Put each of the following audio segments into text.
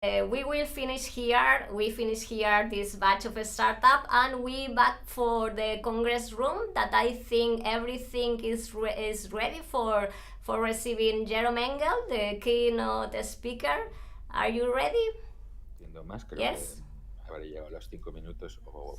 We will finish here. We finish here this batch of a startup, and we back for the Congress room. That I think everything is ready for receiving Jerome Engel, the keynote speaker. Are you ready? Entiendo más, creo Yes. que habré llegado a los 5 minutos o...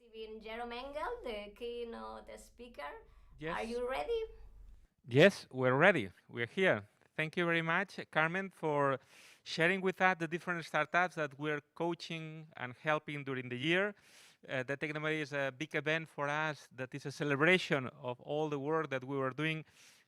Receiving Jerome Engel, the keynote speaker. Yes. Are you ready? Yes, we're ready. We're here. Thank you very much, Carmen, for sharing with us the different startups that we're coaching and helping during the year. The Technomedia is a big event for us that is a celebration of all the work that we were doing,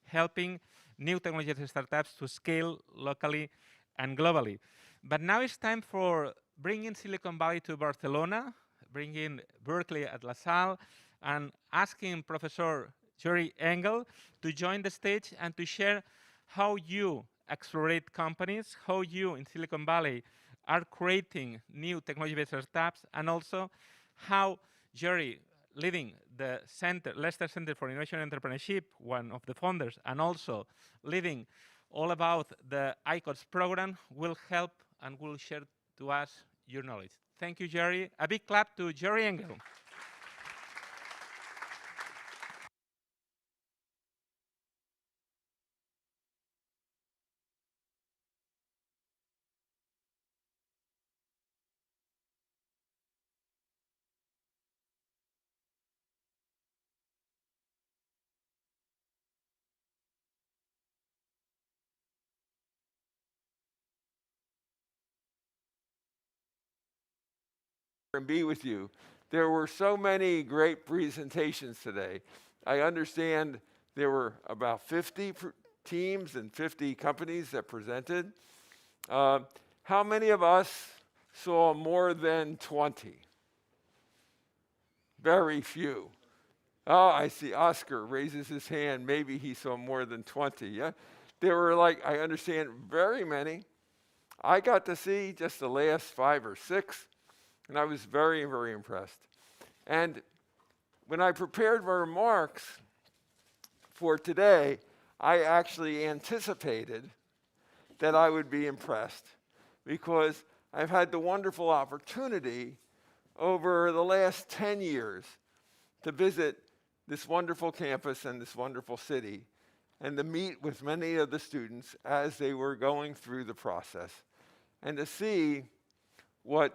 helping new technology startups to scale locally and globally. But now it's time for bringing Silicon Valley to Barcelona, bringing Berkeley at La Salle, and asking Professor Jerome Engel to join the stage and to share how you accelerate companies, how you in Silicon Valley are creating new technology-based startups, and also how Jerry, leading the center, Leicester Center for Innovation and Entrepreneurship, one of the founders, and also leading all about the ICOTS program, will help and will share to us your knowledge. Thank you, Jerry. A big clap to Jerry Engel. And be with you. There were so many great presentations today. I understand there were about 50 teams and 50 companies that presented. How many of us saw more than 20? Very few. Oh, I see Oscar raises his hand. Maybe he saw more than 20. Yeah, there were, like, I understand, very many. I got to see just the last 5 or 6. And I was very, very impressed. And when I prepared my remarks for today, I actually anticipated that I would be impressed because I've had the wonderful opportunity over the last 10 years to visit this wonderful campus and this wonderful city and to meet with many of the students as they were going through the process and to see what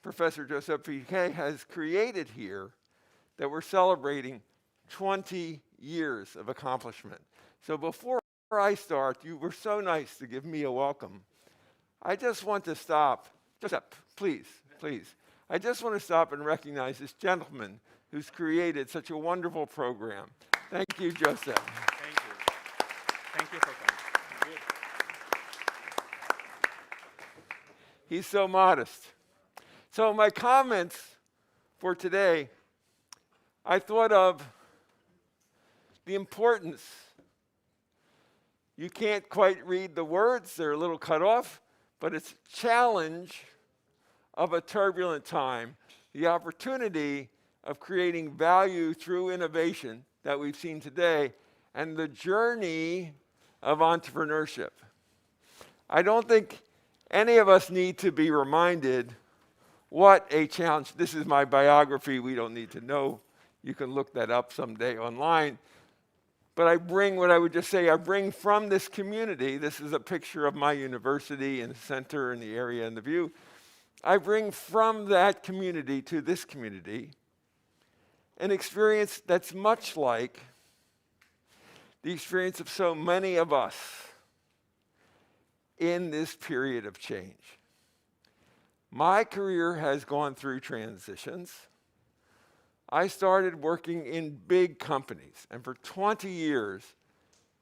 Professor Joseph Piquet has created here that we're celebrating 20 years of accomplishment. So before I start, you were so nice to give me a welcome. I just want to stop. Joseph, please, please. I just want to stop and recognize this gentleman who's created such a wonderful program. Thank you, Joseph. Thank you. Thank you for coming. He's so modest. So my comments for today, I thought of the importance. You can't quite read the words, they're a little cut off, but it's challenge of a turbulent time, the opportunity of creating value through innovation that we've seen today, and the journey of entrepreneurship. I don't think any of us need to be reminded what a challenge. This is my biography. We don't need to know. You can look that up someday online. But I bring what I would just say, I bring from this community. This is a picture of my university and the center and the area and the view. I bring from that community to this community an experience that's much like the experience of so many of us in this period of change. My career has gone through transitions. I started working in big companies, and for 20 years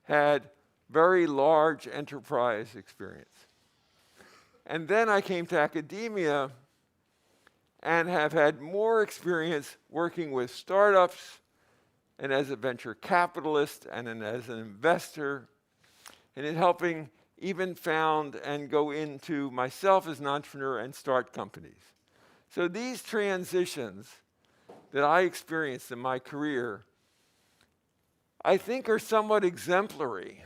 had very large enterprise experience. And then I came to academia and have had more experience working with startups and as a venture capitalist and as an investor, and in helping even found and go into myself as an entrepreneur and start companies. So these transitions that I experienced in my career, I think are somewhat exemplary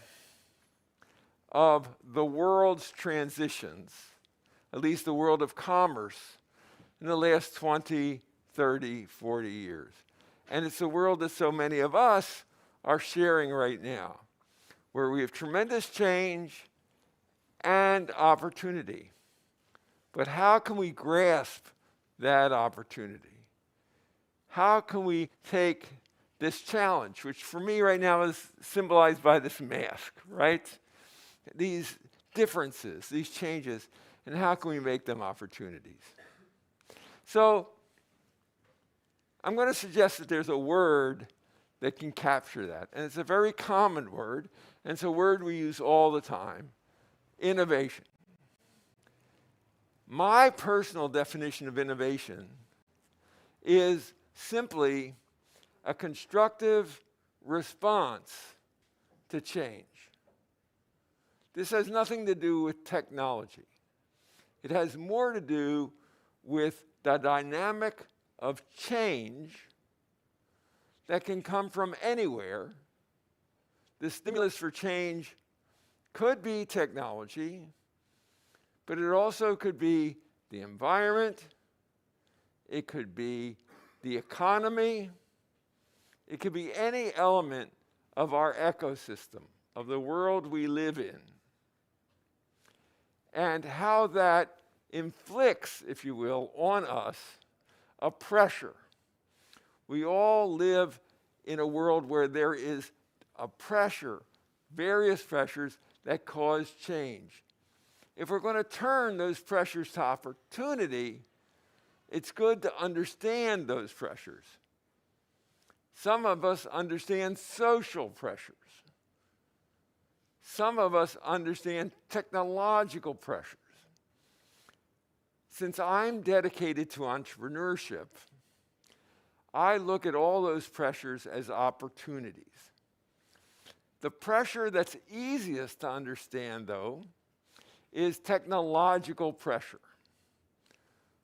of the world's transitions, at least the world of commerce, in the last 20, 30, 40 years. And it's a world that so many of us are sharing right now, where we have tremendous change and opportunity. But how can we grasp that opportunity? How can we take this challenge, which for me right now is symbolized by this mask, right? These differences, these changes, and how can we make them opportunities? So I'm going to suggest that there's a word that can capture that. And it's a very common word, and it's a word we use all the time: innovation. My personal definition of innovation is simply a constructive response to change. This has nothing to do with technology. It has more to do with the dynamic of change that can come from anywhere. The stimulus for change could be technology, but it also could be the environment, it could be the economy, it could be any element of our ecosystem, of the world we live in, and how that inflicts, if you will, on us a pressure. We all live in a world where there is a pressure, various pressures that cause change. If we're going to turn those pressures to opportunity, it's good to understand those pressures. Some of us understand social pressures. Some of us understand technological pressures. Since I'm dedicated to entrepreneurship, I look at all those pressures as opportunities. The pressure that's easiest to understand, though, is technological pressure.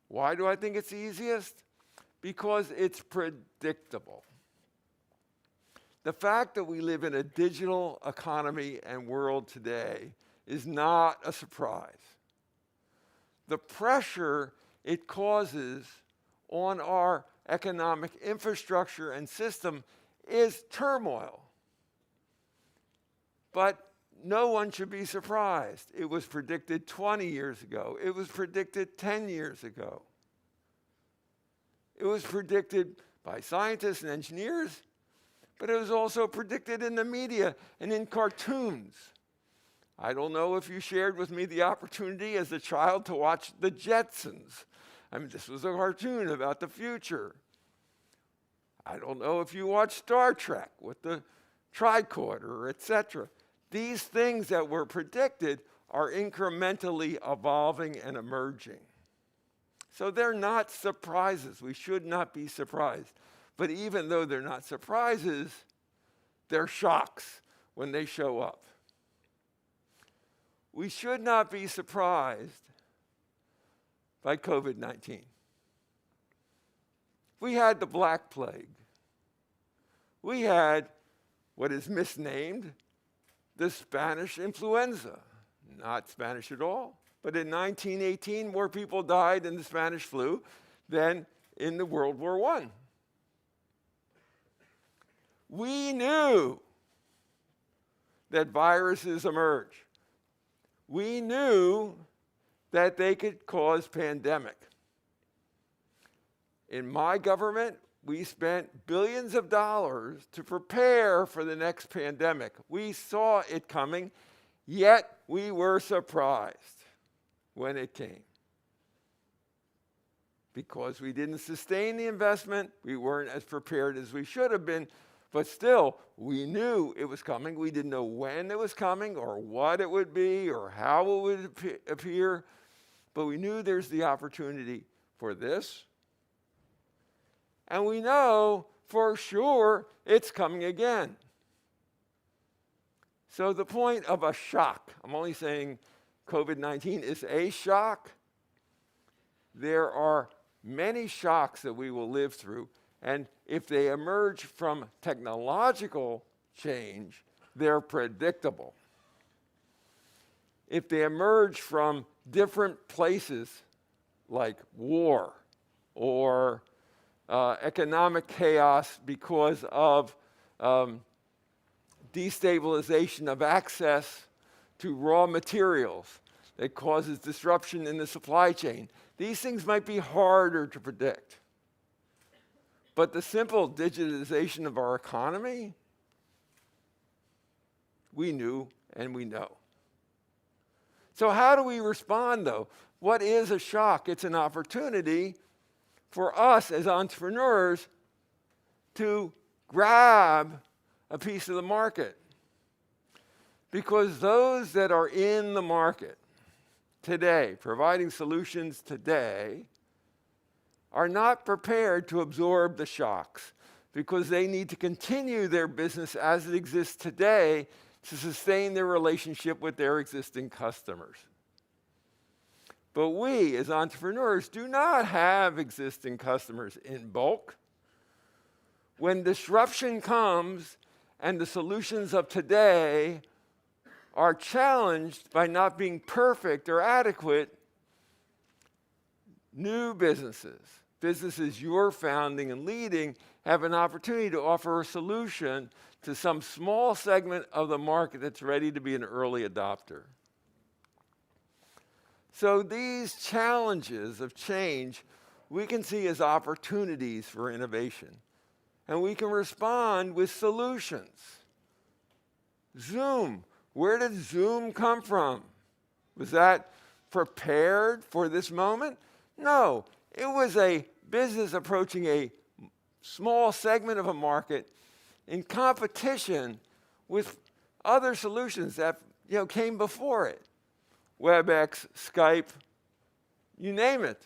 Why do I think it's easiest? Because it's predictable. The fact that we live in a digital economy and world today is not a surprise. The pressure it causes on our economic infrastructure and system is turmoil. But no one should be surprised. It was predicted 20 years ago. It was predicted 10 years ago. It was predicted by scientists and engineers, but it was also predicted in the media and in cartoons. I don't know if you shared with me the opportunity as a child to watch The Jetsons. I mean, this was a cartoon about the future. I don't know if you watched Star Trek with the tricorder, etc. These things that were predicted are incrementally evolving and emerging. So they're not surprises. We should not be surprised. But even though they're not surprises, they're shocks when they show up. We should not be surprised by COVID-19. We had the Black Plague. We had what is misnamed the Spanish influenza. Not Spanish at all, but in 1918, more people died in the Spanish flu than in the World War I. We knew that viruses emerge. We knew that they could cause pandemic. In my government, we spent billions of dollars to prepare for the next pandemic. We saw it coming, yet we were surprised when it came. because we didn't sustain the investment, we weren't as prepared as we should have been, but still, we knew it was coming. We didn't know when it was coming or what it would be or how it would appear, but we knew there's the opportunity for this. And we know for sure it's coming again. So the point of a shock, I'm only saying COVID-19 is a shock. There are many shocks that we will live through, and if they emerge from technological change, they're predictable. If they emerge from different places, like war or economic chaos because of destabilization of access to raw materials that causes disruption in the supply chain, these things might be harder to predict. But the simple digitization of our economy, we knew and we know. So how do we respond, though? What is a shock? It's an opportunity for us as entrepreneurs to grab a piece of the market. Because those that are in the market today, providing solutions today, are not prepared to absorb the shocks because they need to continue their business as it exists today to sustain their relationship with their existing customers. But we, as entrepreneurs, do not have existing customers in bulk. When disruption comes and the solutions of today are challenged by not being perfect or adequate, new businesses you're founding and leading, have an opportunity to offer a solution to some small segment of the market that's ready to be an early adopter. So these challenges of change we can see as opportunities for innovation, and we can respond with solutions. Zoom. Where did Zoom come from? Was that prepared for this moment? No. It was a business approaching a small segment of a market in competition with other solutions that came before it. WebEx, Skype, you name it.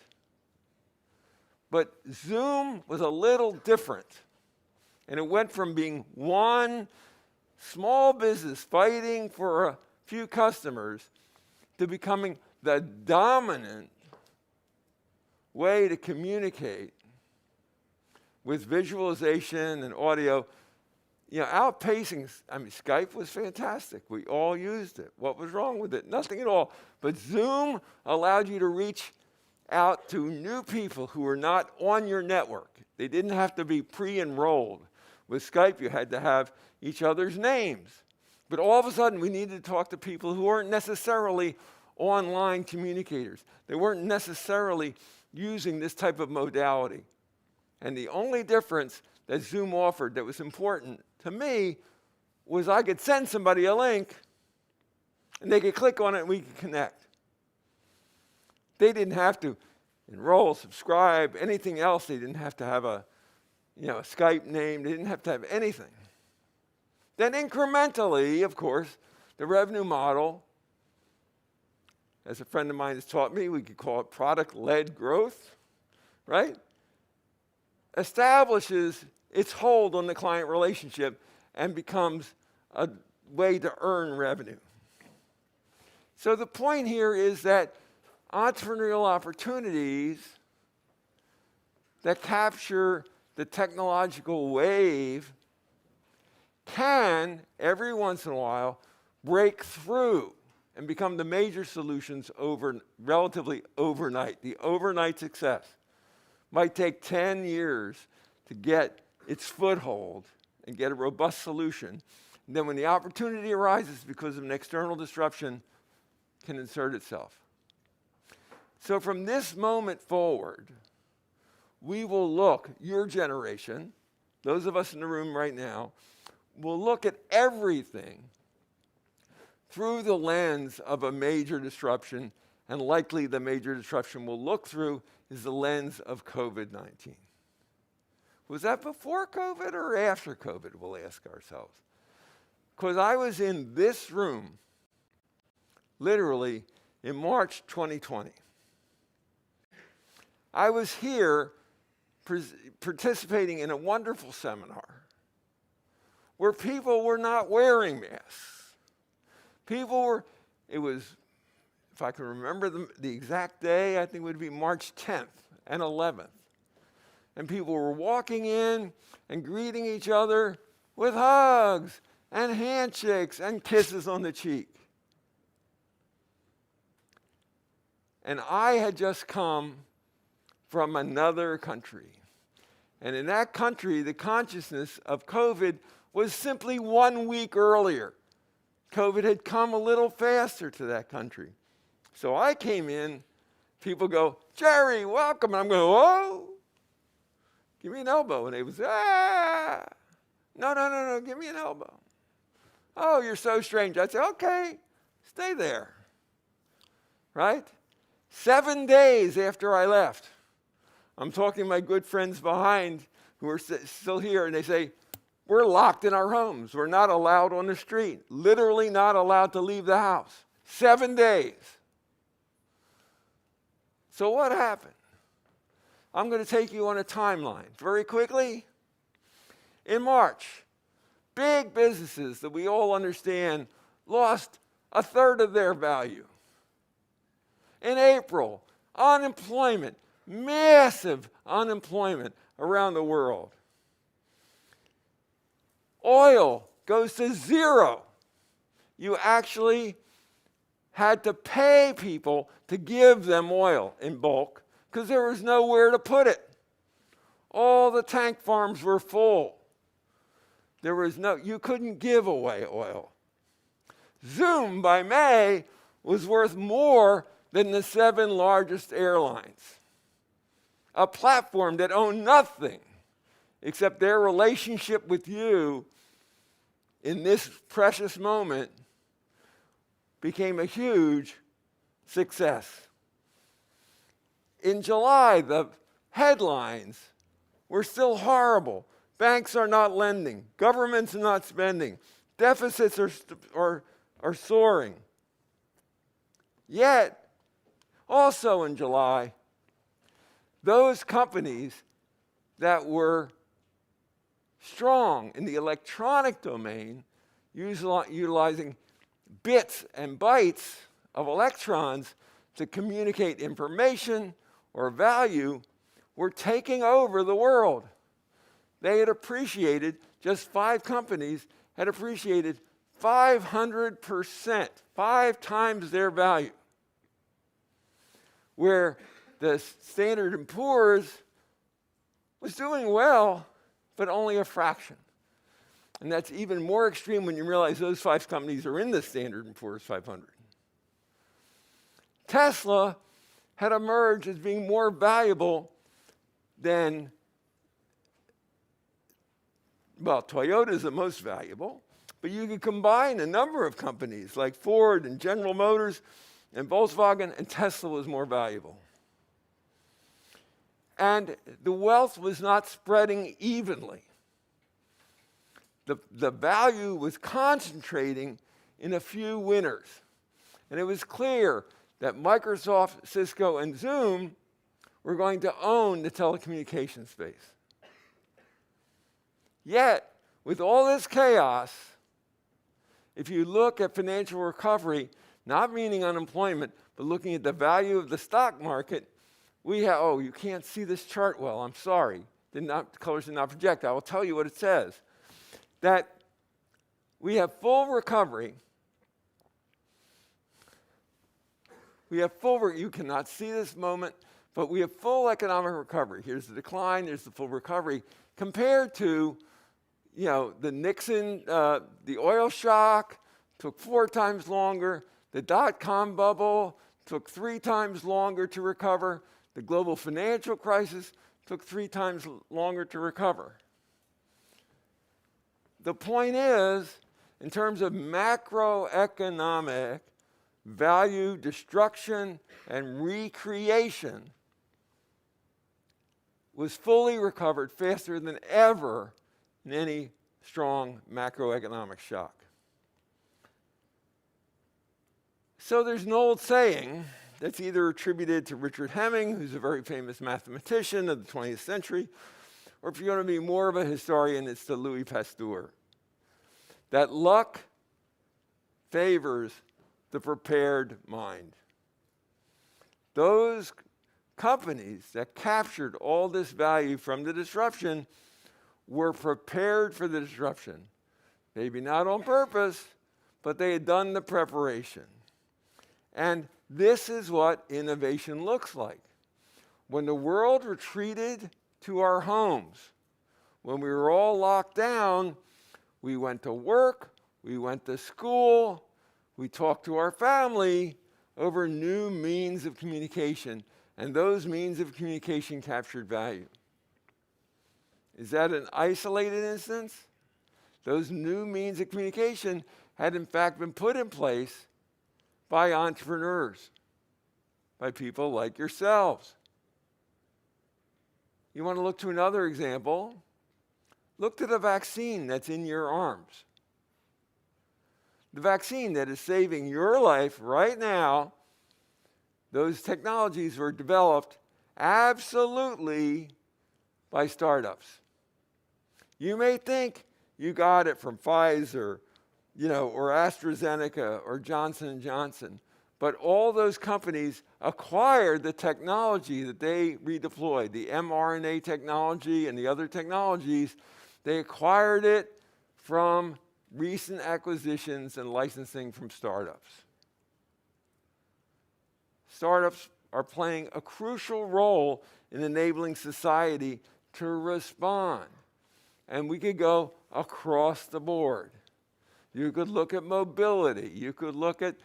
But Zoom was a little different. And it went from being one small business fighting for a few customers to becoming the dominant way to communicate with visualization and audio, outpacing. Skype was fantastic. We all used it. What was wrong with it? Nothing at all. But Zoom allowed you to reach out to new people who were not on your network. They didn't have to be pre-enrolled. With Skype, you had to have each other's names. But all of a sudden, we needed to talk to people who weren't necessarily online communicators. They weren't necessarily using this type of modality. And the only difference that Zoom offered that was important to me was I could send somebody a link, and they could click on it, and we could connect. They didn't have to enroll, subscribe, anything else. They didn't have to have a Skype name. They didn't have to have anything. Then incrementally, of course, the revenue model, as a friend of mine has taught me, we could call it product-led growth, right? Establishes its hold on the client relationship and becomes a way to earn revenue. So the point here is that entrepreneurial opportunities that capture the technological wave can, every once in a while, break through and become the major solutions relatively overnight. The overnight success might take 10 years to get its foothold and get a robust solution. And then when the opportunity arises because of an external disruption, can insert itself. So from this moment forward, we will look, your generation, those of us in the room right now, will look at everything through the lens of a major disruption, and likely the major disruption we'll look through is the lens of COVID-19. Was that before COVID or after COVID, we'll ask ourselves. Because I was in this room, literally, in March 2020. I was here participating in a wonderful seminar where people were not wearing masks. It was, if I can remember the exact day, I think it would be March 10th and 11th. And people were walking in and greeting each other with hugs and handshakes and kisses on the cheek. And I had just come from another country. And in that country, the consciousness of COVID was simply 1 week earlier. COVID had come a little faster to that country. So I came in, people go, Jerry, welcome. And I'm going, whoa, give me an elbow. And they was, no, give me an elbow. Oh, you're so strange. I said, okay, stay there. Right? 7 days after I left, I'm talking to my good friends behind who are still here, and they say, we're locked in our homes. We're not allowed on the street. Literally not allowed to leave the house. 7 days. So what happened? I'm going to take you on a timeline very quickly. In March, big businesses that we all understand lost a third of their value. In April, unemployment, massive unemployment around the world. Oil goes to zero. You actually had to pay people to give them oil in bulk because there was nowhere to put it. All the tank farms were full. You couldn't give away oil. Zoom by May was worth more than the 7 largest airlines. A platform that owned nothing except their relationship with you in this precious moment became a huge success. In July, the headlines were still horrible. Banks are not lending. Governments are not spending. Deficits are soaring. Yet, also in July, those companies that were strong in the electronic domain, utilizing bits and bytes of electrons to communicate information or value, were taking over the world. They had appreciated, just 5 companies had appreciated 500%, 5 times their value. Where the Standard & Poor's was doing well, but only a fraction. And that's even more extreme when you realize those 5 companies are in the Standard & Poor's 500. Tesla had emerged as being more valuable than, well, Toyota is the most valuable, but you could combine a number of companies like Ford and General Motors and Volkswagen, and Tesla was more valuable. And the wealth was not spreading evenly. The value was concentrating in a few winners. And it was clear that Microsoft, Cisco, and Zoom were going to own the telecommunications space. Yet, with all this chaos, if you look at financial recovery, not meaning unemployment, but looking at the value of the stock market, we have, oh, you can't see this chart well, I'm sorry. The colors did not project. I will tell you what it says. That we have full recovery. You cannot see this moment, but we have full economic recovery. Here's the decline, here's the full recovery, compared to, the Nixon, the oil shock took 4 times longer, the dot-com bubble took 3 times longer to recover, the global financial crisis took 3 times longer to recover. The point is, in terms of macroeconomic value destruction and recreation, was fully recovered faster than ever in any strong macroeconomic shock. So there's an old saying that's either attributed to Richard Hemming, who's a very famous mathematician of the 20th century, or if you're going to be more of a historian, it's to Louis Pasteur, that luck favors the prepared mind. Those companies that captured all this value from the disruption were prepared for the disruption. Maybe not on purpose, but they had done the preparation. And this is what innovation looks like. When the world retreated to our homes, when we were all locked down, we went to work, we went to school, we talked to our family over new means of communication, and those means of communication captured value. Is that an isolated instance? Those new means of communication had in fact been put in place by entrepreneurs, by people like yourselves. You want to look to another example? Look to the vaccine that's in your arms. The vaccine that is saving your life right now, those technologies were developed absolutely by startups. You may think you got it from Pfizer, or AstraZeneca or Johnson & Johnson, but all those companies acquired the technology that they redeployed, the mRNA technology and the other technologies. They acquired it from recent acquisitions and licensing from startups. Startups are playing a crucial role in enabling society to respond. And we could go across the board. You could look at mobility. You could look at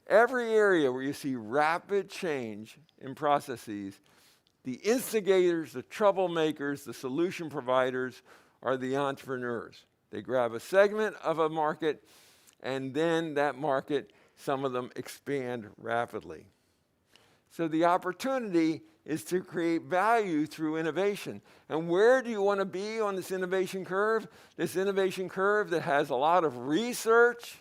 every area where you see rapid change in processes. The instigators, the troublemakers, the solution providers are the entrepreneurs. They grab a segment of a market, and then that market, some of them expand rapidly. So the opportunity is to create value through innovation. And where do you want to be on this innovation curve? This innovation curve that has a lot of research,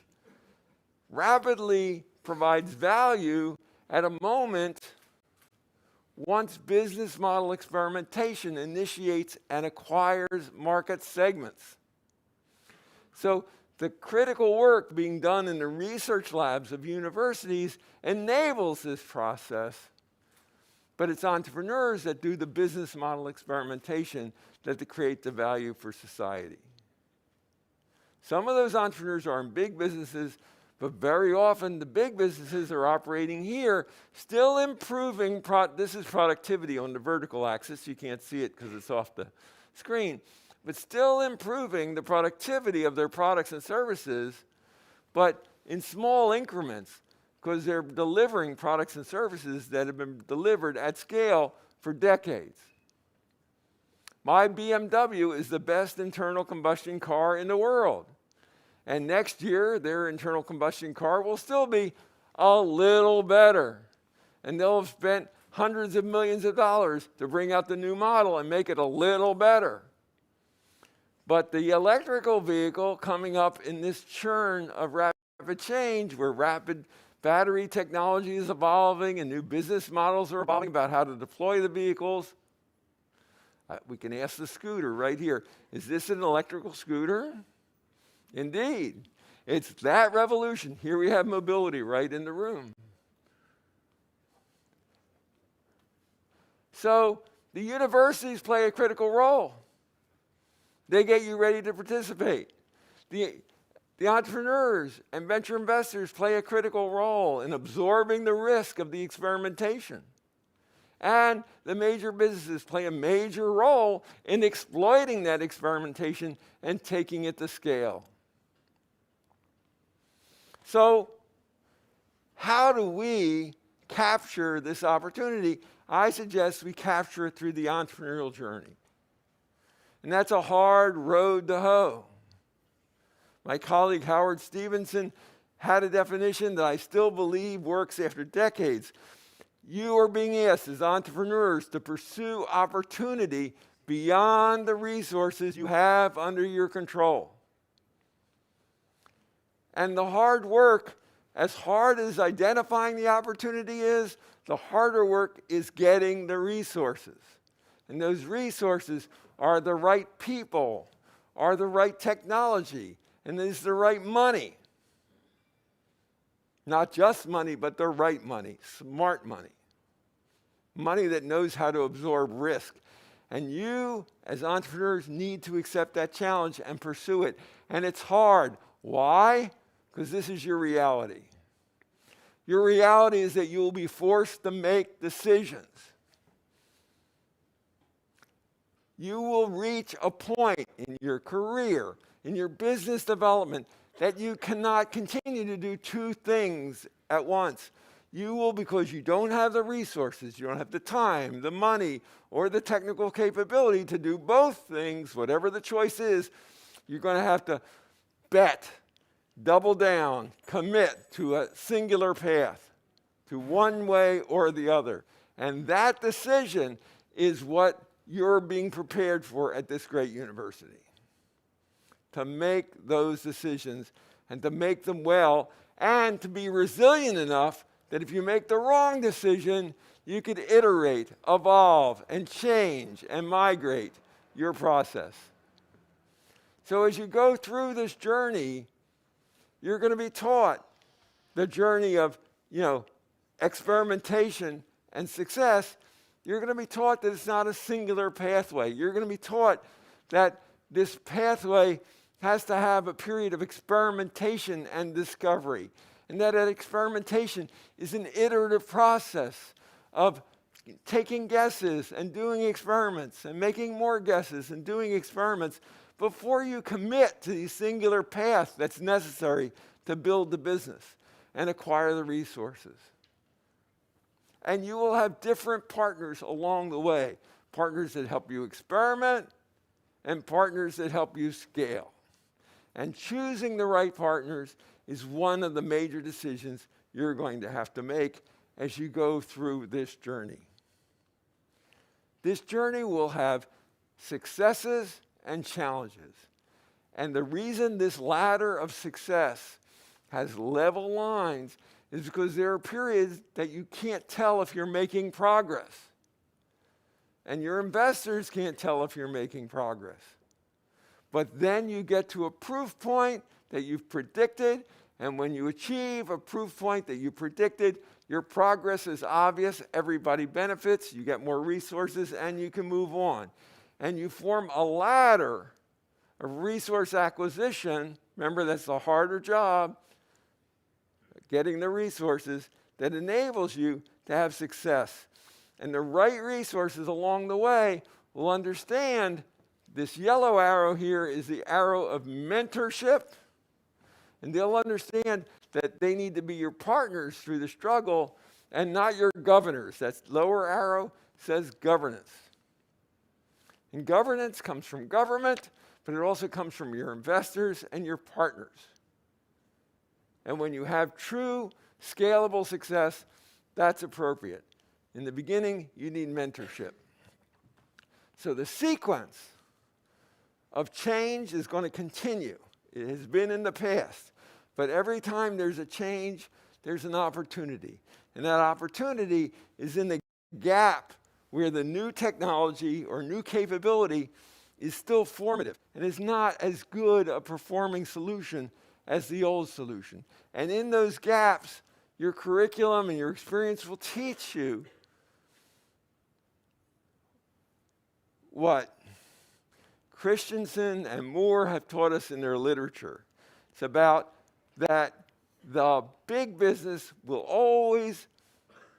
rapidly provides value at a moment once business model experimentation initiates and acquires market segments. So the critical work being done in the research labs of universities enables this process, but it's entrepreneurs that do the business model experimentation that create the value for society. Some of those entrepreneurs are in big businesses, but very often the big businesses are operating here, still improving, this is productivity on the vertical axis, you can't see it because it's off the screen, but still improving the productivity of their products and services, but in small increments, because they're delivering products and services that have been delivered at scale for decades. My BMW is the best internal combustion car in the world. And next year, their internal combustion car will still be a little better. And they'll have spent hundreds of millions of dollars to bring out the new model and make it a little better. But the electrical vehicle coming up in this churn of rapid change, where rapid battery technology is evolving and new business models are evolving about how to deploy the vehicles. We can ask the scooter right here, is this an electrical scooter? Indeed. It's that revolution. Here we have mobility right in the room. So the universities play a critical role. They get you ready to participate. The entrepreneurs and venture investors play a critical role in absorbing the risk of the experimentation. And the major businesses play a major role in exploiting that experimentation and taking it to scale. So, how do we capture this opportunity? I suggest we capture it through the entrepreneurial journey. And that's a hard road to hoe. My colleague Howard Stevenson had a definition that I still believe works after decades. You are being asked as entrepreneurs to pursue opportunity beyond the resources you have under your control. And the hard work, as hard as identifying the opportunity is, the harder work is getting the resources. And those resources are the right people, are the right technology, and is the right money. Not just money, but the right money, smart money. Money that knows how to absorb risk. And you, as entrepreneurs, need to accept that challenge and pursue it. And it's hard. Why? Because this is your reality. Your reality is that you will be forced to make decisions. You will reach a point in your career, in your business development, that you cannot continue to do two things at once. You will, because you don't have the resources, you don't have the time, the money, or the technical capability to do both things, whatever the choice is, you're going to have to bet, double down, commit to a singular path, to one way or the other. And that decision is what you're being prepared for at this great university. To make those decisions and to make them well and to be resilient enough that if you make the wrong decision, you could iterate, evolve, and change and migrate your process. So as you go through this journey, you're going to be taught the journey of, experimentation and success. You're going to be taught that it's not a singular pathway. You're going to be taught that this pathway has to have a period of experimentation and discovery. And that experimentation is an iterative process of taking guesses and doing experiments and making more guesses and doing experiments before you commit to the singular path that's necessary to build the business and acquire the resources. And you will have different partners along the way, partners that help you experiment and partners that help you scale. And choosing the right partners is one of the major decisions you're going to have to make as you go through this journey. This journey will have successes and challenges. And the reason this ladder of success has level lines is because there are periods that you can't tell if you're making progress. And your investors can't tell if you're making progress. But then you get to a proof point that you've predicted, and when you achieve a proof point that you predicted, your progress is obvious, everybody benefits, you get more resources, and you can move on. And you form a ladder of resource acquisition. Remember, that's the harder job, getting the resources that enables you to have success. And the right resources along the way will understand this yellow arrow here is the arrow of mentorship. And they'll understand that they need to be your partners through the struggle and not your governors. That lower arrow says governance. And governance comes from government, but it also comes from your investors and your partners. And when you have true scalable success, that's appropriate. In the beginning, you need mentorship. So the sequence of change is going to continue. It has been in the past. But every time there's a change, there's an opportunity. And that opportunity is in the gap where the new technology or new capability is still formative and is not as good a performing solution as the old solution. And in those gaps, your curriculum and your experience will teach you what Christensen and Moore have taught us in their literature. It's about that the big business will always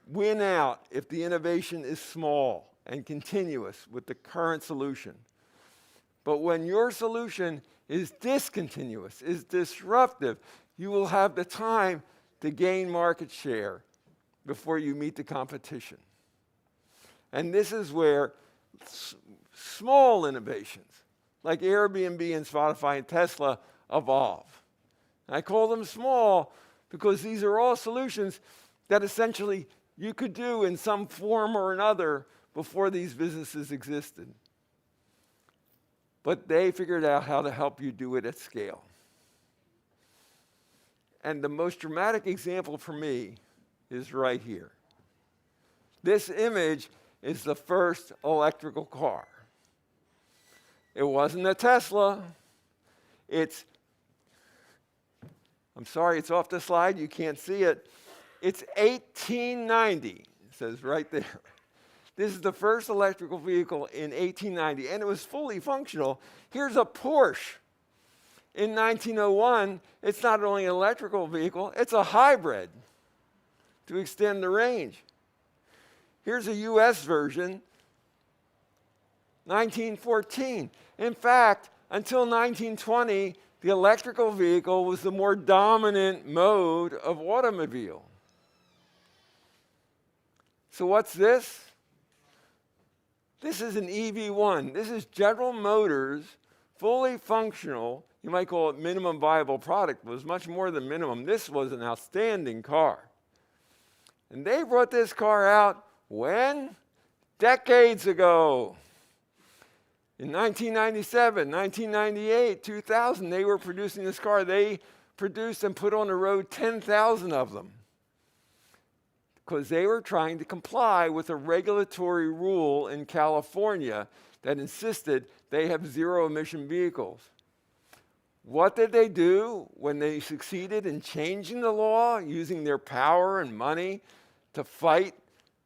win out if the innovation is small and continuous with the current solution. But when your solution is discontinuous, is disruptive, you will have the time to gain market share before you meet the competition. And this is where small innovations, like Airbnb and Spotify and Tesla, evolve. And I call them small because these are all solutions that essentially you could do in some form or another before these businesses existed. But they figured out how to help you do it at scale. And the most dramatic example for me is right here. This image is the first electrical car. It wasn't a Tesla. I'm sorry, it's off the slide, you can't see it. It's 1890, it says right there. This is the first electrical vehicle in 1890, and it was fully functional. Here's a Porsche. In 1901, it's not only an electrical vehicle, it's a hybrid to extend the range. Here's a US version, 1914. In fact, until 1920, the electrical vehicle was the more dominant mode of automobile. So what's this? This is an EV1. This is General Motors, fully functional. You might call it minimum viable product, but it was much more than minimum. This was an outstanding car. And they brought this car out when? Decades ago. In 1997, 1998, 2000, they were producing this car. They produced and put on the road 10,000 of them because they were trying to comply with a regulatory rule in California that insisted they have zero-emission vehicles. What did they do when they succeeded in changing the law, using their power and money to fight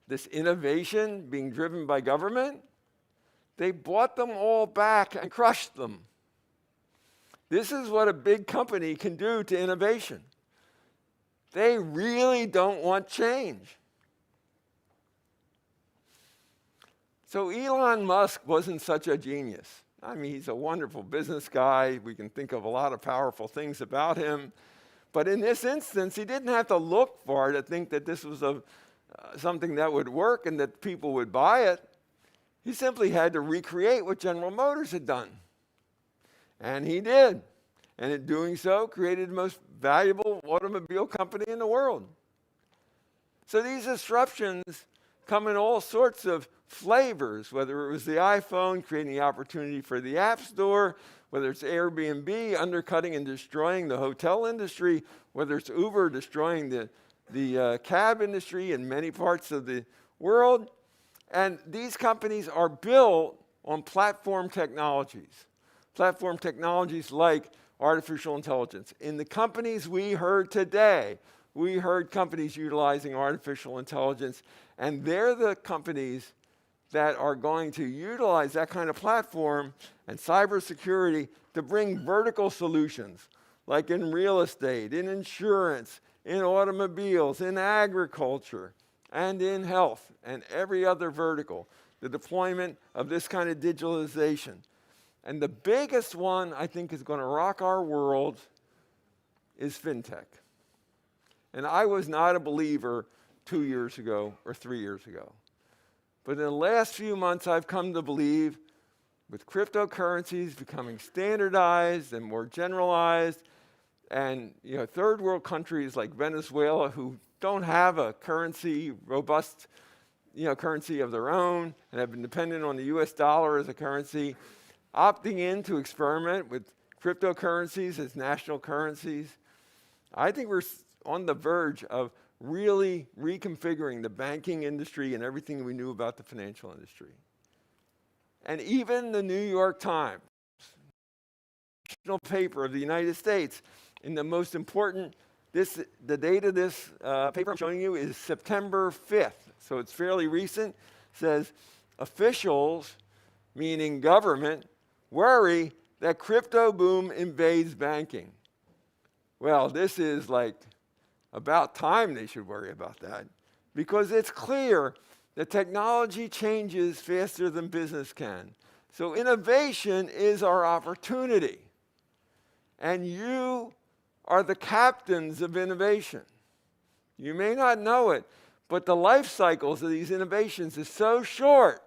this innovation being driven by government? They bought them all back and crushed them. This is what a big company can do to innovation. They really don't want change. So Elon Musk wasn't such a genius. I mean, he's a wonderful business guy. We can think of a lot of powerful things about him. But in this instance, he didn't have to look far to think that this was something that would work and that people would buy it. He simply had to recreate what General Motors had done. And he did. And in doing so, created the most valuable automobile company in the world. So these disruptions come in all sorts of flavors, whether it was the iPhone creating the opportunity for the App Store, whether it's Airbnb undercutting and destroying the hotel industry, whether it's Uber destroying the cab industry in many parts of the world. And these companies are built on platform technologies like artificial intelligence. In the companies we heard today, we heard companies utilizing artificial intelligence, and they're the companies that are going to utilize that kind of platform and cybersecurity to bring vertical solutions, like in real estate, in insurance, in automobiles, in agriculture, and in health, and every other vertical, the deployment of this kind of digitalization. And the biggest one I think is going to rock our world is fintech. And I was not a believer 2 years ago or 3 years ago. But in the last few months, I've come to believe with cryptocurrencies becoming standardized and more generalized, and third world countries like Venezuela who don't have a currency, robust currency of their own and have been dependent on the US dollar as a currency, opting in to experiment with cryptocurrencies as national currencies. I think we're on the verge of really reconfiguring the banking industry and everything we knew about the financial industry. And even the New York Times, national paper of the United States, in the most important, the date of this paper I'm showing you is September 5th, so it's fairly recent, says officials, meaning government, worry that crypto boom invades banking. Well, this is like about time they should worry about that, because it's clear that technology changes faster than business can. So innovation is our opportunity. And you are the captains of innovation. You may not know it, but the life cycles of these innovations is so short.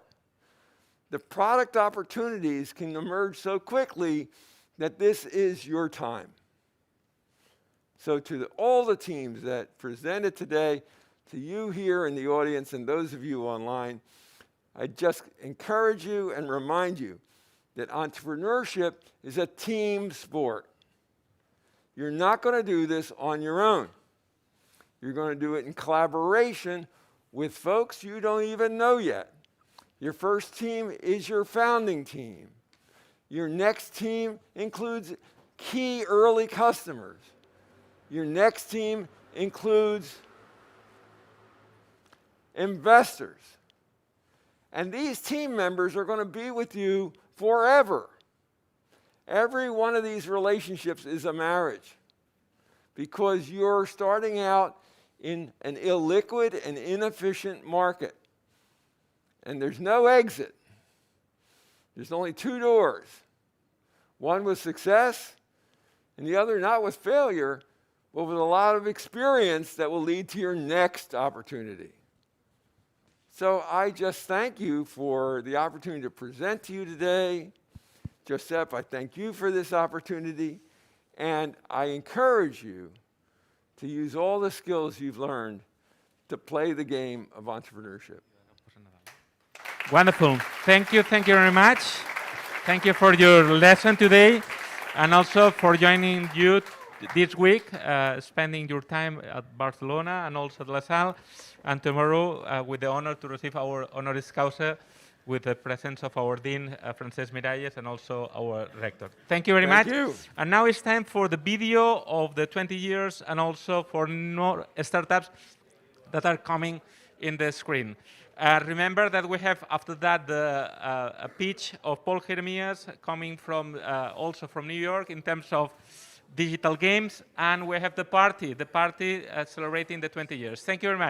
The product opportunities can emerge so quickly that this is your time. So to all the teams that presented today, to you here in the audience and those of you online, I just encourage you and remind you that entrepreneurship is a team sport. You're not going to do this on your own. You're going to do it in collaboration with folks you don't even know yet. Your first team is your founding team. Your next team includes key early customers. Your next team includes investors. And these team members are going to be with you forever. Every one of these relationships is a marriage because you're starting out in an illiquid and inefficient market. And there's no exit. There's only two doors. One with success and the other not with failure, but with a lot of experience that will lead to your next opportunity. So I just thank you for the opportunity to present to you today. Joseph, I thank you for this opportunity, and I encourage you to use all the skills you've learned to play the game of entrepreneurship. Wonderful. Thank you very much. Thank you for your lesson today, and also for joining you this week, spending your time at Barcelona and also at La Salle, and tomorrow with the honor to receive our honoris causa with the presence of our Dean, Francesc Miralles, and also our Rector. Thank you very much. Thank you. And now it's time for the video of the 20 years and also for more startups that are coming in the screen. Remember that we have, after that, a pitch of Paul Jeremias coming from also from New York in terms of digital games, and we have the party celebrating the 20 years. Thank you very much.